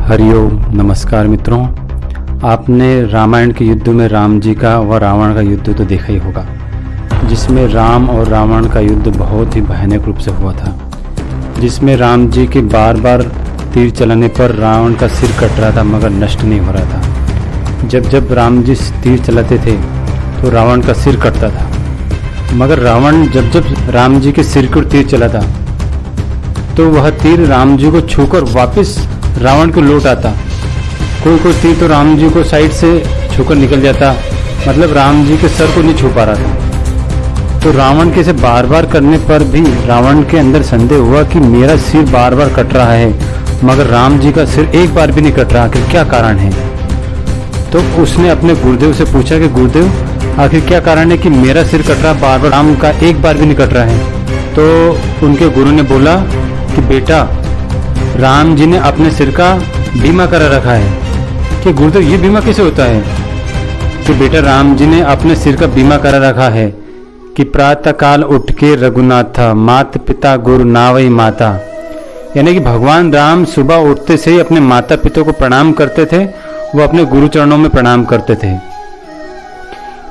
हरिओम। नमस्कार मित्रों, आपने रामायण के युद्ध में राम जी का व रावण का युद्ध तो देखा ही होगा, जिसमें राम और रावण का युद्ध बहुत ही भयानक रूप से हुआ था, जिसमें राम जी के बार बार तीर चलाने पर रावण का सिर कट रहा था मगर नष्ट नहीं हो रहा था। जब जब राम जी तीर चलाते थे तो रावण का सिर कटता था, मगर रावण जब जब राम जी के सिर को तीर चलाता तो वह तीर राम जी को छूकर वापस रावण को लौट आता। कोई कोई तीर तो राम जी को साइड से छूकर निकल जाता, मतलब राम जी के सर को नहीं छू पा रहा था। तो रावण के से बार बार करने पर भी रावण के अंदर संदेह हुआ कि मेरा सिर बार बार कट रहा है मगर राम जी का सिर एक बार भी नहीं कट रहा, आखिर क्या कारण है। तो उसने अपने गुरुदेव से पूछा कि गुरुदेव आखिर क्या कारण है कि मेरा सिर कट रहा बार बार, राम का एक बार भी नहीं कट रहा है। तो उनके गुरु ने बोला कि बेटा, राम जी ने अपने सिर का बीमा करा रखा है। कि गुरुदेव ये बीमा कैसे होता है? कि बेटा, राम जी ने अपने सिर का बीमा करा रखा है कि प्रातः काल उठ के रघुनाथा, मात पिता गुरु नावई माता। यानी कि भगवान राम सुबह उठते से ही अपने माता पिता को प्रणाम करते थे, वो अपने गुरु चरणों में प्रणाम करते थे।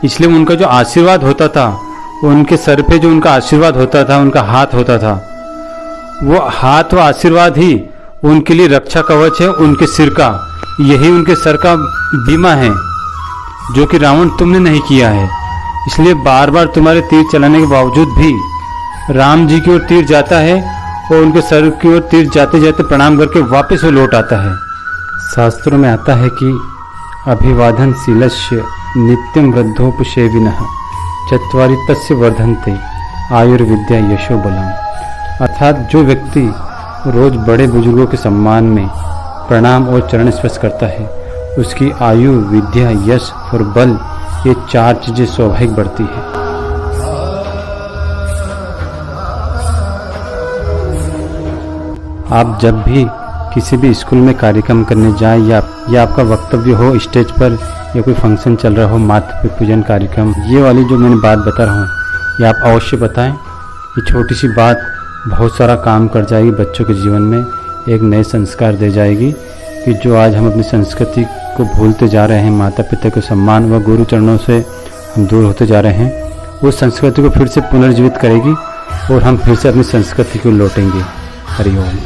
इसलिए उनका जो आशीर्वाद होता था, उनके सर पे जो उनका आशीर्वाद होता था, उनका हाथ होता था, वो हाथ व आशीर्वाद ही उनके लिए रक्षा कवच है। उनके सिर का, यही उनके सर का बीमा है, जो कि रावण तुमने नहीं किया है। इसलिए बार बार तुम्हारे तीर चलाने के बावजूद भी राम जी की ओर तीर जाता है और उनके सर की ओर तीर जाते जाते प्रणाम करके वापस वो लौट आता है। शास्त्रों में आता है कि अभिवादन शीलस्य नित्यम वृद्धोपसेविनः चत्वारि तस्य वर्धन्ते आयुर्विद्या यशो बलम। अर्थात जो व्यक्ति रोज बड़े बुजुर्गों के सम्मान में प्रणाम और चरण स्पर्श करता है, उसकी आयु, विद्या, यश और बल, ये चार चीजें स्वाभाविक बढ़ती है। आप जब भी किसी भी स्कूल में कार्यक्रम करने जाएं या आपका वक्तव्य हो स्टेज पर या कोई फंक्शन चल रहा हो, मातृ पूजन कार्यक्रम, ये वाली जो मैंने बात बता रहा हूँ ये आप अवश्य बताएं। ये छोटी सी बात बहुत सारा काम कर जाएगी, बच्चों के जीवन में एक नए संस्कार दे जाएगी कि जो आज हम अपनी संस्कृति को भूलते जा रहे हैं, माता पिता के सम्मान व गुरु चरणों से हम दूर होते जा रहे हैं, वो संस्कृति को फिर से पुनर्जीवित करेगी और हम फिर से अपनी संस्कृति को लौटेंगे। हरिओम।